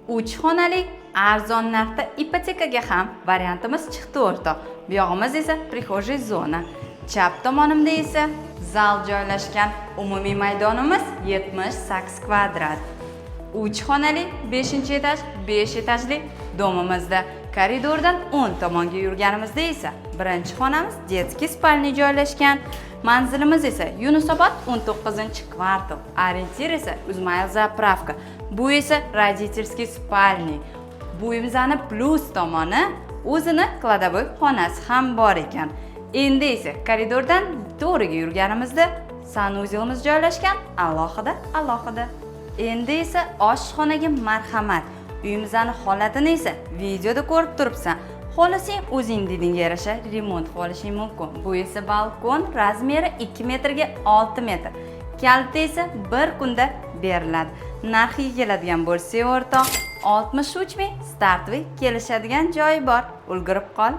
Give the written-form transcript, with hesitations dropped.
3 xonali arzon narxda ipotekaga ham variantimiz chiqdi o'rtoq. Bu yog'imiz esa prixojay zona. Chap tomonimda esa zal joylashgan. Umumiy maydonimiz 78 kvadrat. 3 xonali 5-etaj 5 etajli domimizda koridordan 10 tomonga yurganimizda esa birinchi xonamiz детский spalni joylashgan. Manzilimiz esa Yunusobod 19-kvartal. Orientir esa Uzmayl zapravka. Bu esa родительский spalni. Bu imzani plus tomoni o'zini kladavoy xonasi ham bor ekan. Endi esa koridordan to'g'riga yurganimizda sanuzelimiz joylashgan alohida. Endi esa oshxonaga marhamat. Uyimizning holatini esa videoda ko'rib turibsan. Xohlasang o'zing dedingga yarasha remont qilishing mumkin. Bu esa balkon, razmeri 2 metrga 6 metr. Kaliti esa bir kunda beriladi. Narxiga keladigan bo'lsa o'rtoq 63 ming startviy kelishadigan joyi bor. Ulgurib qol.